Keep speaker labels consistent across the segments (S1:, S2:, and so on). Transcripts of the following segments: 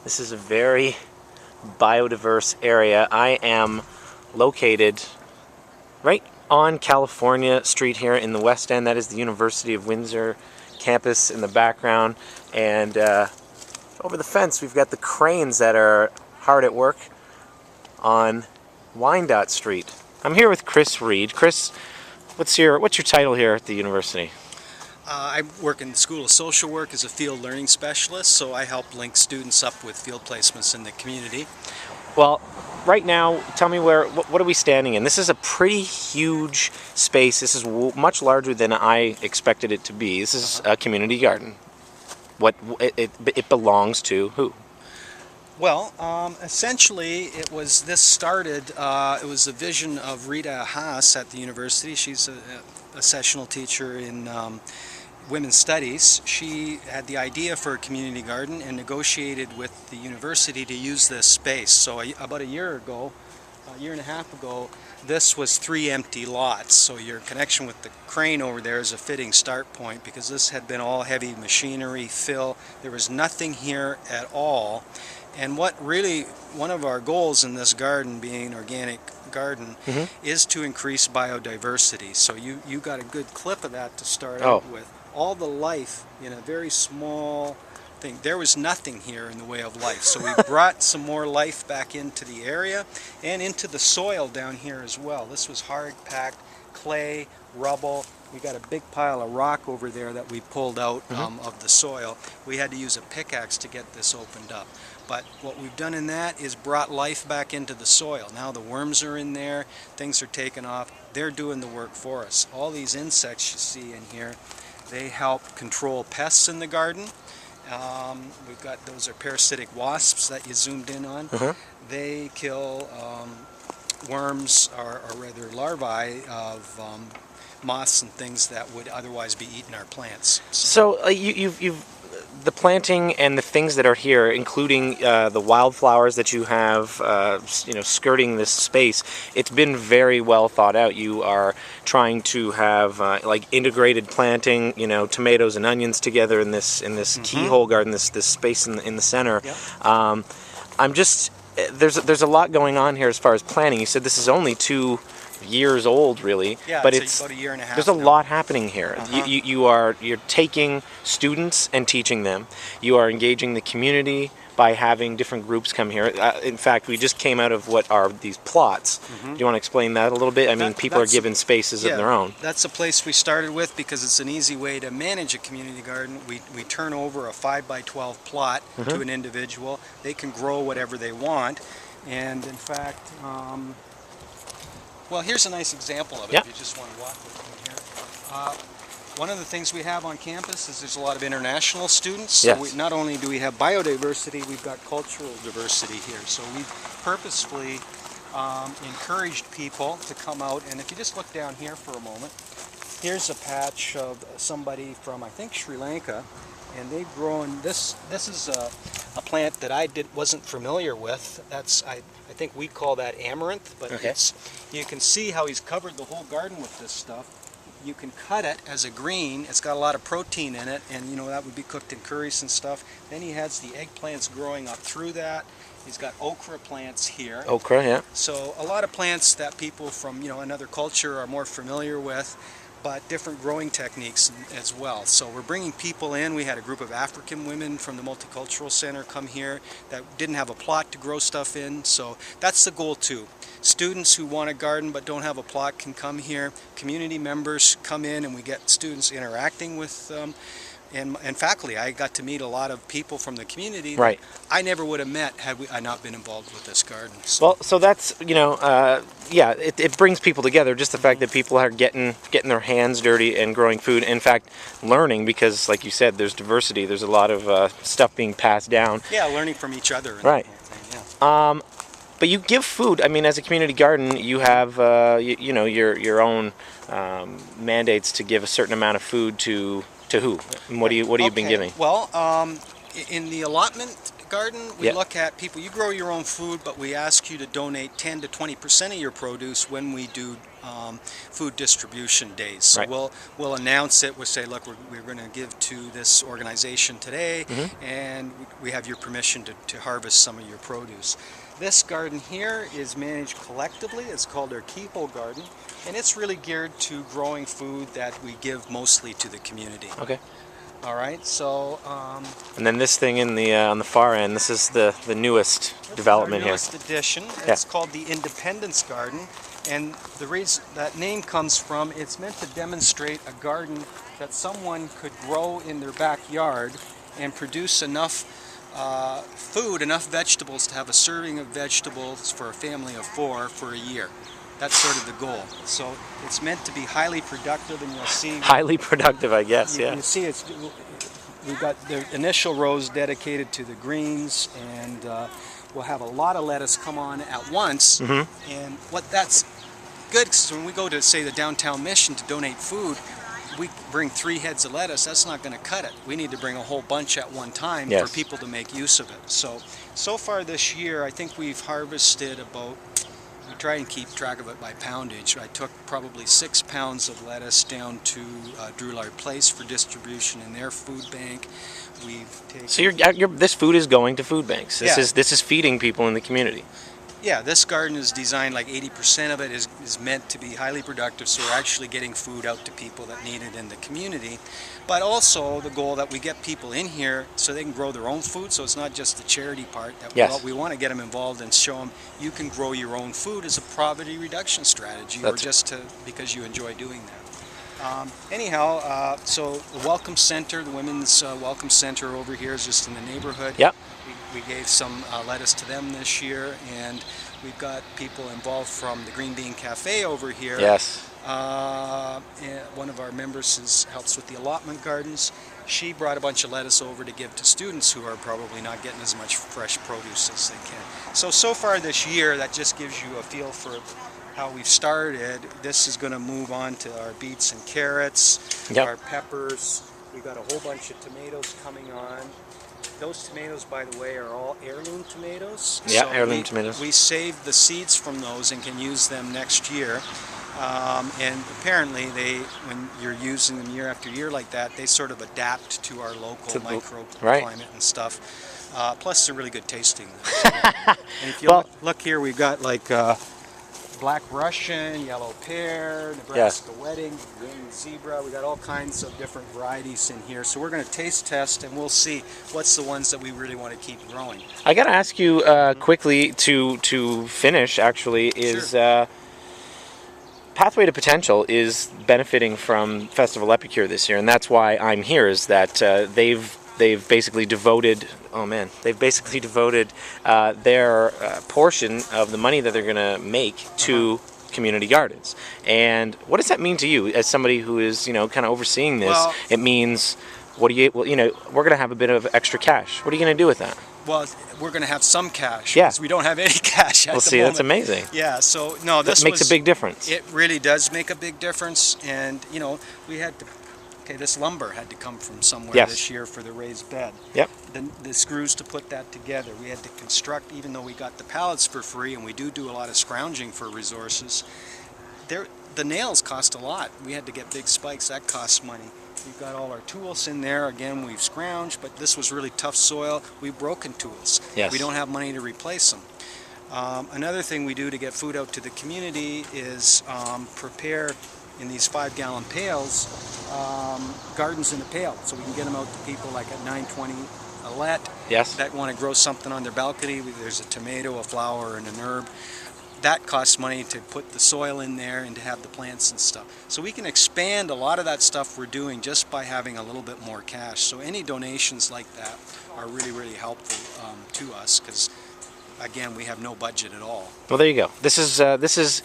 S1: This is a very biodiverse area. I am located right on California Street here in the West End. That is the University of Windsor campus in the background. And over the fence we've got the cranes that are hard at work on Wyandotte Street. I'm here with Chris Reid. Chris, what's your title here at the university?
S2: I work in the School of Social Work as a field learning specialist, so I help link students up with field placements in the community.
S1: Well, right now, tell me what are we standing in? This is a pretty huge space. This is much larger than I expected it to be. This is a community garden. It belongs to who?
S2: Well, essentially, it was a vision of Reid at the university. She's a sessional teacher in women's studies. She had the idea for a community garden and negotiated with the university to use this space. So about a year and a half ago, this was 3 empty lots. So your connection with the crane over there is a fitting start point, because this had been all heavy machinery, fill. There was nothing here at all. And one of our goals in this garden, being an organic garden, is to increase biodiversity. So you got a good clip of that to start out with. All the life in a very small thing. There was nothing here in the way of life. So we brought some more life back into the area and into the soil down here as well. This was hard packed clay, rubble. We got a big pile of rock over there that we pulled out of the soil. We had to use a pickaxe to get this opened up. But what we've done in that is brought life back into the soil. Now the worms are in there, things are taken off. They're doing the work for us. All these insects you see in here, they help control pests in the garden. Those are parasitic wasps that you zoomed in on. They kill worms, or rather larvae of moths and things that would otherwise be eating our plants.
S1: So you've the planting and the things that are here, including the wildflowers that you have, skirting this space. It's been very well thought out. You are trying to have like integrated planting, tomatoes and onions together in this keyhole garden, this space in the center. Yep. There's a lot going on here as far as planning. You said this is only 2 years old, really,
S2: but it's about a year and a half.
S1: There's a lot happening here. You're taking students and teaching them. You are engaging the community by having different groups come here. In fact, we just came out of what are these plots. Do you want to explain that a little bit? I mean, people are given spaces of their own.
S2: That's a place we started with because it's an easy way to manage a community garden. We turn over a 5x12 plot to an individual. They can grow whatever they want, and in fact, well, here's a nice example of it. If you just want to walk with me here. One of the things we have on campus is there's a lot of international students. So not only do we have biodiversity, we've got cultural diversity here. So we've purposefully encouraged people to come out. And if you just look down here for a moment, here's a patch of somebody from, I think, Sri Lanka. And they've grown this. This is a plant that I wasn't familiar with. I think we call that amaranth, but you can see how he's covered the whole garden with this stuff. You can cut it as a green. It's got a lot of protein in it, and that would be cooked in curries and stuff. Then he has the eggplants growing up through that. He's got okra plants here.
S1: Okra, yeah.
S2: So a lot of plants that people from another culture are more familiar with, but different growing techniques as well. So we're bringing people in. We had a group of African women from the Multicultural Center come here that didn't have a plot to grow stuff in. So that's the goal too. Students who want a garden but don't have a plot can come here. Community members come in, and we get students interacting with and faculty. I got to meet a lot of people from the community that I never would have met had I not been involved with this garden. So.
S1: Well, so that's, it brings people together, just the fact that people are getting their hands dirty and growing food. In fact, learning, because like you said, there's diversity. There's a lot of stuff being passed down.
S2: Yeah, learning from each other.
S1: Right. But you give food. I mean, as a community garden, you have your own mandates to give a certain amount of food to who? And what have you been giving?
S2: Well, in the allotment garden, we look at people, you grow your own food, but we ask you to donate 10 to 20% of your produce when we do food distribution days. So we'll announce it, we'll say, look, we're going to give to this organization today, and we have your permission to harvest some of your produce. This garden here is managed collectively. It's called our Keyhole Garden, and it's really geared to growing food that we give mostly to the community.
S1: Okay.
S2: All right, so...
S1: and then this thing in the on the far end, this is the newest development here.
S2: This is our newest addition. It's called the Independence Garden, and the reason that name comes from, it's meant to demonstrate a garden that someone could grow in their backyard and produce enough food, enough vegetables to have a serving of vegetables for a family of 4 for a year. That's sort of the goal. So it's meant to be highly productive, and you'll see...
S1: Highly productive, I guess,
S2: You see, we've got the initial rows dedicated to the greens, and we'll have a lot of lettuce come on at once. And what that's good, because when we go to, say, the downtown mission to donate food, we bring 3 heads of lettuce. That's not going to cut it. We need to bring a whole bunch at one time for people to make use of it. So far this year, I think we've harvested about... We try and keep track of it by poundage. I took probably 6 pounds of lettuce down to Drulard Place for distribution in their food bank. We've taken...
S1: So this food is going to food banks. This is feeding people in the community.
S2: Yeah, this garden is designed, like 80% of it is meant to be highly productive, so we're actually getting food out to people that need it in the community. But also the goal that we get people in here so they can grow their own food, so it's not just the charity part. That we want to get them involved and show them you can grow your own food as a poverty reduction strategy, or just because you enjoy doing that. Anyhow, so the Welcome Center, the Women's Welcome Center over here is just in the neighborhood.
S1: Yep.
S2: We gave some lettuce to them this year, and we've got people involved from the Green Bean Cafe over here.
S1: Yes.
S2: And one of our members helps with the allotment gardens. She brought a bunch of lettuce over to give to students who are probably not getting as much fresh produce as they can. So far this year, that just gives you a feel for how we've started. This is going to move on to our beets and carrots, our peppers. We've got a whole bunch of tomatoes coming on. Those tomatoes, by the way, are all heirloom tomatoes.
S1: Yeah, heirloom tomatoes.
S2: We saved the seeds from those and can use them next year. And apparently, when you're using them year after year like that, they sort of adapt to our local microclimate and stuff. Plus, they're really good tasting. And if you look here, we've got like Black Russian, Yellow Pear, Nebraska Wedding, Green Zebra. We got all kinds of different varieties in here. So we're going to taste test, and we'll see what's the ones that we really want to keep growing.
S1: I got to ask you quickly to finish. Actually, is Pathway to Potential is benefiting from Festival Epicure this year, and that's why I'm here. Is that they've basically devoted their portion of the money that they're going to make to community gardens. And what does that mean to you as somebody who is, kind of overseeing this? Well, it means we're going to have a bit of extra cash. What are you going to do with that?
S2: Well, we're going to have some cash. Yeah. Because we don't have any cash at the moment.
S1: That's amazing.
S2: Yeah, so no, this
S1: makes a big difference.
S2: It really does make a big difference, and we had to. Okay, this lumber had to come from somewhere this year for the raised bed. Yep. The screws to put that together. We had to construct, even though we got the pallets for free, and we do a lot of scrounging for resources. The nails cost a lot. We had to get big spikes. That costs money. We've got all our tools in there. Again, we've scrounged, but this was really tough soil. We've broken tools. Yes. We don't have money to replace them. Another thing we do to get food out to the community is prepare in these 5-gallon pails, gardens in a pail, so we can get them out to people like at 920 Alette that want to grow something on their balcony. There's a tomato, a flower, and an herb. That costs money to put the soil in there and to have the plants and stuff. So we can expand a lot of that stuff we're doing just by having a little bit more cash. So any donations like that are really, really helpful to us, because again, we have no budget at all. Well,
S1: there you go. This is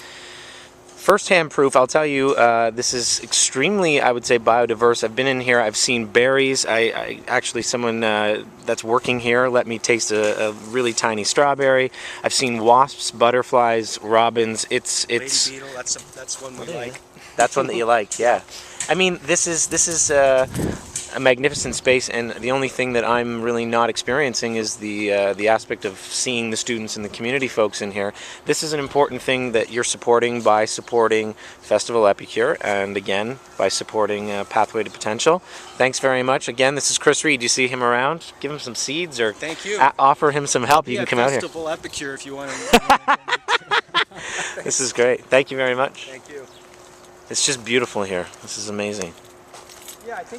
S1: first-hand proof. I'll tell you, this is extremely, I would say, biodiverse. I've been in here. I've seen berries. I actually, someone that's working here let me taste a really tiny strawberry. I've seen wasps, butterflies, robins. It's
S2: lady beetle. That's one we like.
S1: That's one that you like, yeah. I mean, this is a magnificent space, and the only thing that I'm really not experiencing is the aspect of seeing the students and the community folks in here. This is an important thing that you're supporting by supporting Festival Epicure, and again by supporting Pathway to Potential. Thanks very much. Again, this is Chris Reid. You see him around? Give him some seeds or
S2: Thank you.
S1: Offer him some help. You can come out here.
S2: Festival Epicure if you want to.
S1: This is great. Thank you very much.
S2: Thank you.
S1: It's just beautiful here. This is amazing.
S2: Yeah, I think.